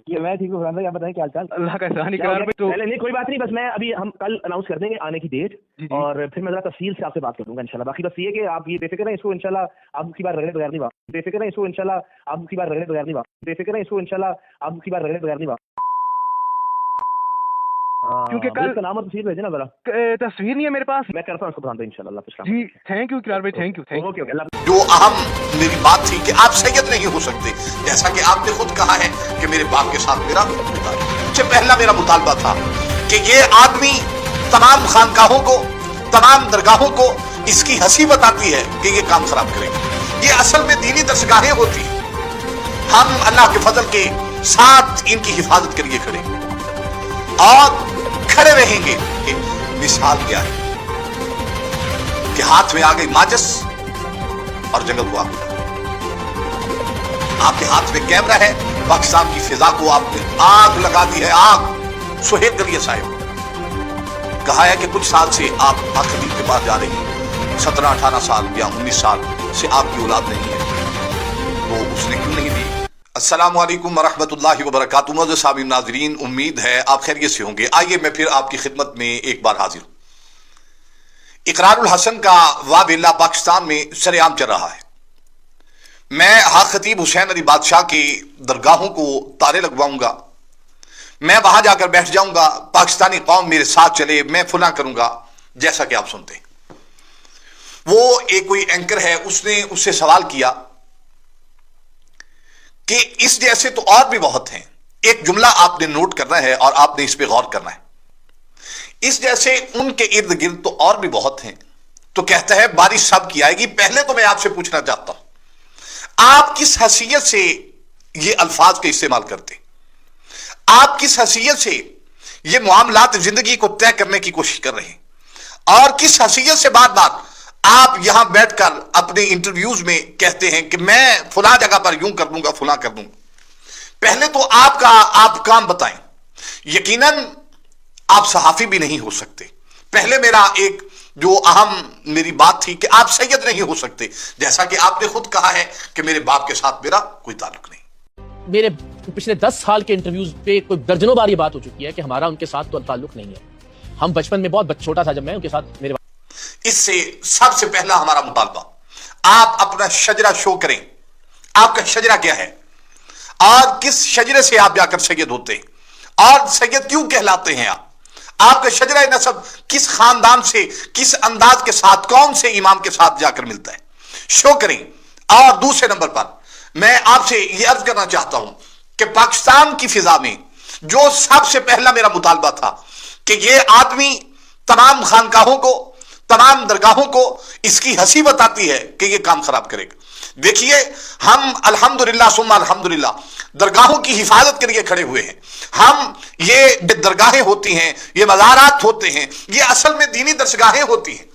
یہ میں ٹھیک ہوں فرحان بھائی، آپ بتائیں کیا حال چال؟ اللہ کا احسان اقرار بھائی. تو نہیں کوئی بات نہیں، بس میں ابھی ہم کل اناؤنس کر دیں گے آنے کی ڈیٹ، اور پھر میں ذرا تفصیل سے آپ سے بات کر دوں گا انشاءاللہ. باقی بس یہ کہ آپ یہ بے فکر ہیں، اس کو انشاءاللہ آپ کی بار رگڑے بغیر نہیں واپس، بے فکر ہیں، اس کو انشاءاللہ آپ کی بار رگڑے بغیر نہیں واپس، بے فکر ہیں، اس کو انشاءاللہ آپ کی بار رگڑے بغیر نہیں واپس. کیونکہ کل کا نام اور تصویر بھیجنا ذرا. تصویر نہیں ہے میرے پاس. میں کرتا ہوں اس کو فرحان بھائی انشاءاللہ. جی تھینک یو اقرار بھائی، تھینک یو. اوکے اوکے اللہ. جو اہم میری بات تھی کہ آپ سید نہیں ہو سکتے، جیسا کہ آپ نے خود کہا ہے کہ میرے باپ کے ساتھ میرا سب سے پہلا میرا مطالبہ تھا کہ یہ آدمی تمام خانقاہوں کو، تمام درگاہوں کو اس کی ہنسی بتاتی ہے کہ یہ کام خراب کرے گا. یہ اصل میں دینی درسگاہیں ہوتی ہیں. ہم اللہ کے فضل کے ساتھ ان کی حفاظت کے لیے کھڑے اور کھڑے رہیں گے. مثال کیا ہے کہ ہاتھ میں آ گئی ماچس اور جنگل کو آگ لگا. آپ کے ہاتھ میں کیمرہ ہے، پاکستان کی فضا کو آپ نے آگ لگا دی ہے. آگ. سہیل گلیہ صاحب کہا ہے کہ کچھ سال سے آپ خطیب کے پاس جا رہی ہیں، 17-18 سال یا 19 سال سے آپ کی اولاد نہیں ہے، وہ اس نے کیوں نہیں دی؟ السلام علیکم ورحمۃ اللہ وبرکاتہ. معزز سامعین ناظرین، امید ہے آپ خیریت سے ہوں گے. آئیے میں پھر آپ کی خدمت میں ایک بار حاضر ہوں. اقرار الحسن کا وابلہ پاکستان میں سر عام چل رہا ہے. میں حق خطیب حسین علی بادشاہ کی درگاہوں کو تالے لگواؤں گا، میں وہاں جا کر بیٹھ جاؤں گا، پاکستانی قوم میرے ساتھ چلے، میں فلاں کروں گا، جیسا کہ آپ سنتے ہیں. وہ ایک کوئی اینکر ہے، اس نے اس سے سوال کیا کہ اس جیسے تو اور بھی بہت ہیں. ایک جملہ آپ نے نوٹ کرنا ہے اور آپ نے اس پہ غور کرنا ہے. اس جیسے ان کے ارد گرد تو اور بھی بہت ہیں. تو کہتا ہے بارش سب کی آئے گی. پہلے تو میں آپ سے پوچھنا چاہتا ہوں، آپ کس حیثیت سے یہ الفاظ کے استعمال کرتے؟ آپ کس حیثیت سے یہ معاملات زندگی کو طے کرنے کی کوشش کر رہے ہیں؟ اور کس حیثیت سے بار بار آپ یہاں بیٹھ کر اپنے انٹرویوز میں کہتے ہیں کہ میں فلاں جگہ پر یوں کر دوں گا، فلاں کر دوں گا؟ پہلے تو آپ کام بتائیں. یقیناً آپ صحافی بھی نہیں ہو سکتے. پہلے میرا ایک جو اہم میری بات تھی کہ آپ سید نہیں ہو سکتے، جیسا کہ آپ نے خود کہا ہے کہ میرے باپ کے ساتھ میرا کوئی تعلق نہیں. میرے پچھلے 10 سال کے انٹرویوز پہ کوئی درجنوں بار یہ بات ہو چکی ہے کہ ہمارا ان کے ساتھ تو تعلق نہیں ہے. ہم بچپن میں بہت چھوٹا تھا جب میں ان کے ساتھ میرے. اس سے سب سے پہلا ہمارا مطالبہ، آپ اپنا شجرہ شو کریں. آپ کا شجرہ کیا ہے اور کس شجرے سے آپ جا کر سید ہوتے ہیں اور سید کیوں کہلاتے ہیں؟ آپ کا شجرہ نسب کس خاندان سے، کس انداز کے ساتھ، کون سے امام کے ساتھ جا کر ملتا ہے؟ شو کریں. اور دوسرے نمبر پر میں آپ سے یہ عرض کرنا چاہتا ہوں کہ پاکستان کی فضا میں جو سب سے پہلا میرا مطالبہ تھا کہ یہ آدمی تمام خانقاہوں کو، تمام درگاہوں کو اس کی ہنسی بتاتی ہے کہ یہ کام خراب کرے گا. دیکھیے ہم الحمدللہ ثم الحمدللہ درگاہوں کی حفاظت کے لیے کھڑے ہوئے ہیں. ہم یہ درگاہیں ہوتی ہیں، یہ مزارات ہوتے ہیں، یہ اصل میں دینی درسگاہیں ہوتی ہیں.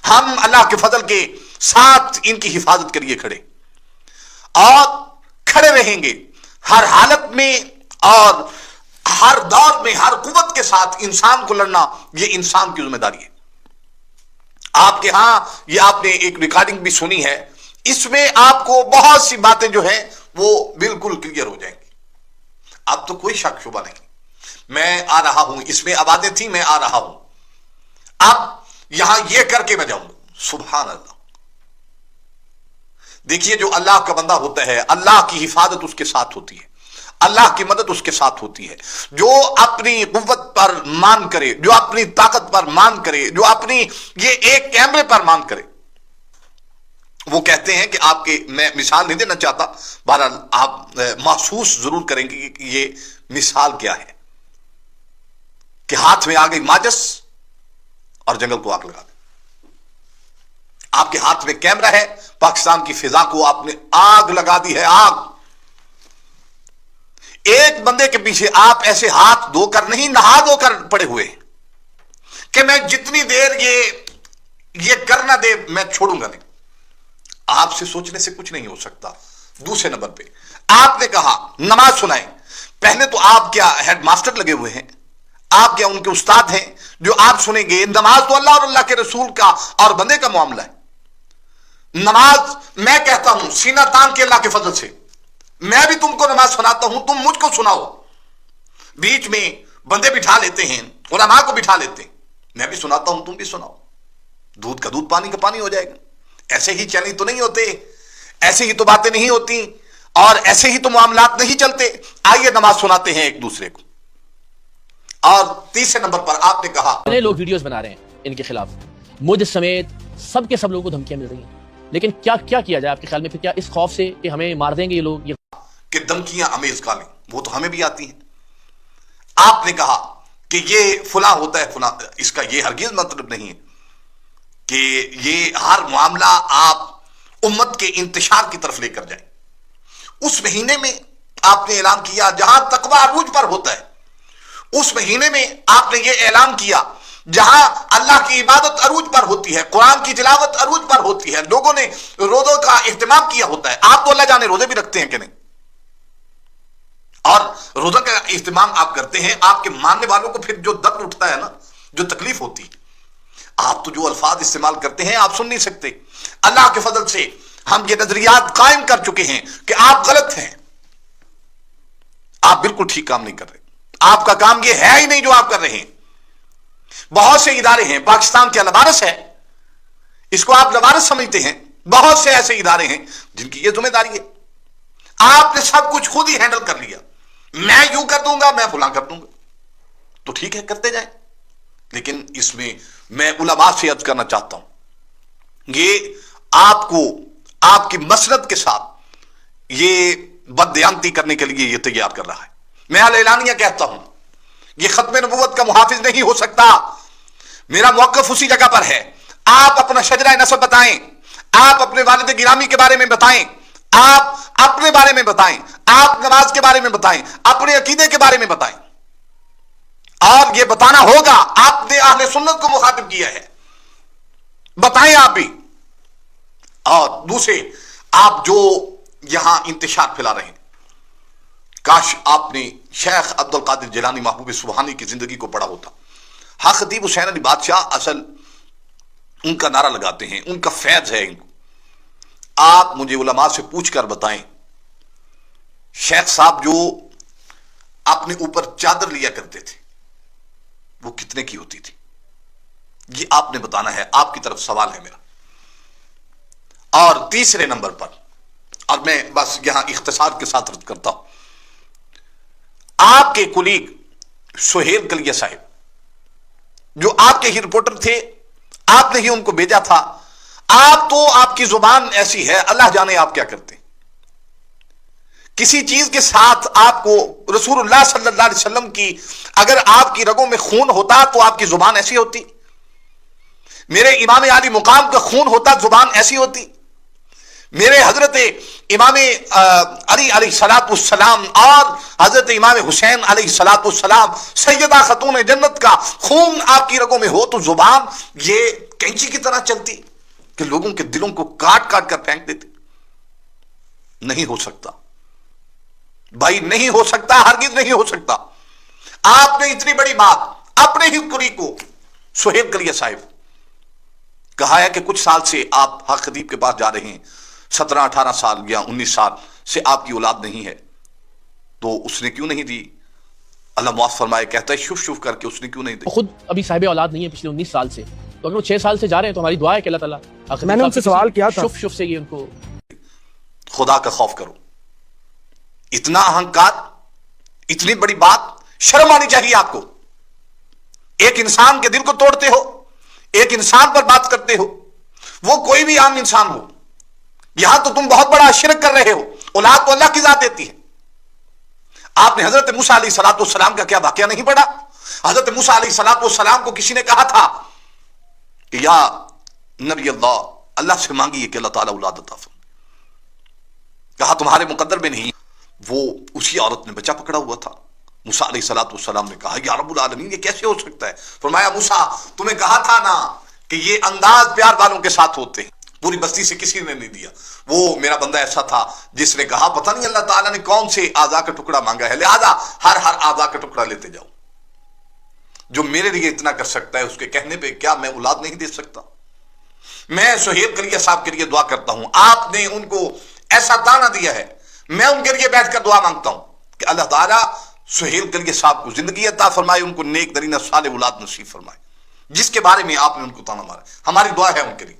ہم اللہ کے فضل کے ساتھ ان کی حفاظت کے لیے کھڑے اور کھڑے رہیں گے ہر حالت میں اور ہر دور میں ہر قوت کے ساتھ. انسان کو لڑنا یہ انسان کی ذمہ داری ہے. آپ کے ہاں یہ آپ نے ایک ریکارڈنگ بھی سنی ہے، اس میں آپ کو بہت سی باتیں جو ہیں وہ بالکل کلیئر ہو جائیں گی. اب تو کوئی شک شبہ نہیں، میں آ رہا ہوں، اس میں آبادیں تھیں، میں آ رہا ہوں. اب یہاں یہ کر کے میں جاؤں گا. سبحان اللہ. دیکھیے جو اللہ کا بندہ ہوتا ہے، اللہ کی حفاظت اس کے ساتھ ہوتی ہے، اللہ کی مدد اس کے ساتھ ہوتی ہے. جو اپنی قوت پر مان کرے، جو اپنی طاقت پر مان کرے، جو اپنی یہ ایک کیمرے پر مان کرے، وہ کہتے ہیں کہ آپ کے، میں مثال نہیں دینا چاہتا، بہرحال آپ محسوس ضرور کریں گے کہ یہ مثال کیا ہے کہ ہاتھ میں آ گئی ماچس اور جنگل کو آگ لگا دی. آپ کے ہاتھ میں کیمرہ ہے، پاکستان کی فضا کو آپ نے آگ لگا دی ہے. آگ. ایک بندے کے پیچھے آپ ایسے ہاتھ دھو کر نہیں، نہا دھو کر پڑے ہوئے کہ میں جتنی دیر یہ کرنا دے میں چھوڑوں گا نہیں. آپ سے سوچنے سے کچھ نہیں ہو سکتا. دوسرے نمبر پہ آپ نے کہا نماز سنائیں. پہلے تو آپ کیا ہیڈ ماسٹر لگے ہوئے ہیں؟ آپ کیا ان کے استاد ہیں جو آپ سنیں گے؟ نماز تو اللہ اور اللہ کے رسول کا اور بندے کا معاملہ ہے. نماز میں کہتا ہوں سینہ تان کے اللہ کے فضل سے मैं भी तुमको नमाज सुनाता हूं, तुम मुझको सुनाओ। बीच में बंदे बिठा लेते हैं, उलमा को बिठा लेते हैं, मैं भी सुनाता हूं, तुम भी सुनाओ। दूध का दूध, पानी का पानी हो जाएगा। ऐसे ही चैलेंज तो नहीं होते, ऐसे ही तो बातें नहीं होती, और ऐसे ही तो मामलात नहीं चलते। आइए नमाज सुनाते हैं एक दूसरे को। और तीसरे नंबर पर आपने कहा कितने लोग वीडियोस बना रहे हैं इनके खिलाफ, मुझ समेत सब के सब लोगों को धमकियां मिल रही हैं, लेकिन क्या क्या किया जाए आपके ख्याल में? फिर क्या इस खौफ से कि हमें मार देंगे ये लोग, ये कि धमकियां अमेज कालें, वो तो हमें भी आती हैं। आपने कहा कि ये फुला होता है फुला, इसका ये हरगिज मतलब नहीं है कि ये हर मामला आप उम्मत के इंतशार की तरफ लेकर जाए। उस महीने में आपने ऐलान किया जहां तकवा अरूज पर होता है, उस महीने में आपने ये ऐलान किया जहां अल्लाह की इबादत अरूज पर होती है, कुरान की तिलावत अरूज पर होती है, लोगों ने रोजों का इह्तिमाम किया होता है। आप तो अल्लाह जाने रोजे भी रखते हैं कि नहीं, और रोजा का इस्तेमाल आप करते हैं, आपके मानने वालों को फिर जो दर्द उठता है ना, जो तकलीफ होती है, आप तो जो अल्फाज इस्तेमाल करते हैं आप सुन नहीं सकते। अल्लाह के फजल से हम ये नजरियात कायम कर चुके हैं कि आप गलत हैं, आप बिल्कुल ठीक काम नहीं कर रहे, आपका काम ये है ही नहीं जो आप कर रहे हैं। बहुत से इदारे हैं, पाकिस्तान क्या लवारस है, इसको आप लवारस समझते हैं। बहुत से ऐसे इदारे हैं जिनकी ये जिम्मेदारी है, आपने सब कुछ खुद ही हैंडल कर लिया। मैं यूं कर दूंगा, मैं फुला कर दूंगा, तो ठीक है करते जाएं। लेकिन इसमें मैं उलमा से अर्ज करना चाहता हूं, ये आपको आपकी मसरत के साथ ये बदयांती करने के लिए ये तैयार कर रहा है। मैं अल-एलानिया कहता हूं, ये खत्म नबुव्वत का मुहाफिज नहीं हो सकता। मेरा मौक़िफ़ उसी जगह पर है। आप अपना शजरा नसब बताएं, आप अपने वालिद गिरामी के बारे में बताएं, आप अपने बारे में बताएं, आप नमाज के बारे में बताएं, अपने अकीदे के बारे में बताएं। और यह बताना होगा, आपने अहले सुन्नत को मुखातिब किया है, बताएं आप भी। और दूसरे, आप जो यहां इंतशार फैला रहे हैं, काश आपने शेख अब्दुल कादिर जिलानी महबूब सुबहानी की जिंदगी को पढ़ा होता। हाँ, खतीब हुसैन अली बादशाह असल उनका नारा लगाते हैं, उनका फैज है इनको। आप मुझे उलमा से पूछकर बताएं, शेख साहब जो अपने ऊपर चादर लिया करते थे वो कितने की होती थी? ये आपने बताना है, आपकी तरफ सवाल है मेरा। और तीसरे नंबर पर, और मैं बस यहां इख्तिसार के साथ रद्द करता हूं, आपके कुलीग सुहेल कलिया साहिब जो आपके ही रिपोर्टर थे, आपने ही उनको भेजा था। आप तो, आपकी जुबान ऐसी है, अल्लाह जाने आप क्या करते। किसी चीज के साथ आपको रसूलुल्लाह सल्लल्लाहु अलैहि वसल्लम की, अगर आपकी रगों में खून होता तो आपकी जुबान ऐसी होती। मेरे इमाम आली मुकाम का खून होता, जुबान ऐसी होती। मेरे हजरत इमाम अली अलैहिस्सलाम और हजरत इमाम हुसैन अलैहिस्सलाम सैयदा खतून जन्नत का खून आपकी रगों में हो तो जुबान ये कैंची की तरह चलती कि लोगों के दिलों को काट काट कर फेंक देते। नहीं हो सकता भाई, नहीं हो सकता, हरगिज नहीं हो सकता। आपने इतनी बड़ी बात अपने ही कुरी को सुहेल कलिया साहिब कहा है कि कुछ साल से आप हक खतीब के पास जा रहे हैं, 17-18 साल या 19 साल से आपकी औलाद नहीं है, तो उसने क्यों नहीं दी? अल्लाह मुआफ़ फरमाए, कहता है शुफ शुफ करके उसने क्यों नहीं दी? खुद अभी साहिब औलाद नहीं है पिछले 19 साल से, तो अगर वो 6 साल से जा रहे हैं तो हमारी दुआ है कि अल्लाह ताला। मैंने उनसे सवाल किया था, शुफ शुफ से ये उनको, खुदा का खौफ करो। इतना अहंकार, इतनी बड़ी बात, शर्म आनी चाहिए आपको। एक इंसान के दिल को तोड़ते हो, एक इंसान पर बात करते हो, वो कोई भी आम इंसान हो। यहां तो तुम बहुत बड़ा शिरक कर रहे हो। औलाद तो अल्लाह की जात देती है। आपने हजरत मूसा अलैहिस्सलाम का क्या वाकया नहीं पढ़ा? हजरत मूसा अलैहिस्सलाम को किसी ने कहा था कि या नबी अल्लाह, अल्लाह से मांगिए कि अल्लाह ताला औलाद अता फरमाए। कहा तुम्हारे मुकद्दर में नहीं। वो उसी औरत ने बच्चा पकड़ा हुआ था। मूसा अलैहिस्सलाम ने कहा या रब्बुल आलमीन, ये कैसे हो सकता है? फरमाया मूसा, तुम्हें कहा था ना कि ये अंदाज प्यार वालों के साथ होते हैं। पूरी बस्ती से किसी ने नहीं दिया। वो मेरा बंदा ऐसा था जिसने कहा पता नहीं अल्लाह ताला ने कौन से आज़ा का टुकड़ा मांगा है, लिहाजा हर आज़ा का टुकड़ा लेते जाओ। जो मेरे लिए इतना कर सकता है उसके कहने पे क्या मैं औलाद नहीं दे सकता? मैं सुहेल कलिया साहब के लिए दुआ करता हूं। आपने उनको ऐसा ताना दिया है, मैं उनके लिए बैठ कर दुआ मांगता हूं कि अल्लाह ताला सुहेल कलगी साहब को जिंदगी अता फरमाए, उनको नेक दरीना साले औलाद नसीब फरमाए, जिसके बारे में आपने उनको ताना मारा। हमारी दुआ है उनके लिए।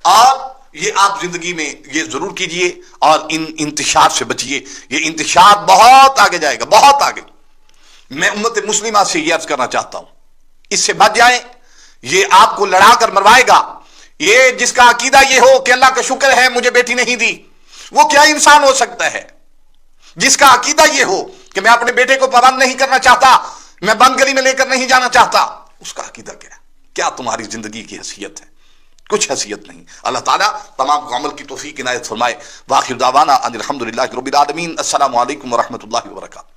और ये आप जिंदगी में ये जरूर कीजिए और इन इंतशार से बचिए। ये इंतशार बहुत आगे जाएगा, बहुत आगे। मैं उम्मत मुस्लिमा से ये अर्ज करना चाहता हूं, इससे बच जाएं। ये आपको लड़ा कर मरवाएगा। ये जिसका अकीदा ये हो कि अल्लाह का शुक्र है मुझे बेटी नहीं दी, वो क्या इंसान हो सकता है? जिसका अकीदा ये हो कि मैं अपने बेटे को पाबंद नहीं करना चाहता, मैं बंद गली में लेकर नहीं जाना चाहता, उसका अकीदा क्या तुम्हारी जिंदगी की हैसियत है? कुछ हैसियत नहीं। अल्लाह ताला तमाम को अमल की तौफीक इनायत फरमाए। वाखिर दावाना अनिल हम्दुलिल्लाहि रब्बिल आलमीन। अस्सलामु अलैकुम व रहमतुल्लाहि व बरकातहू।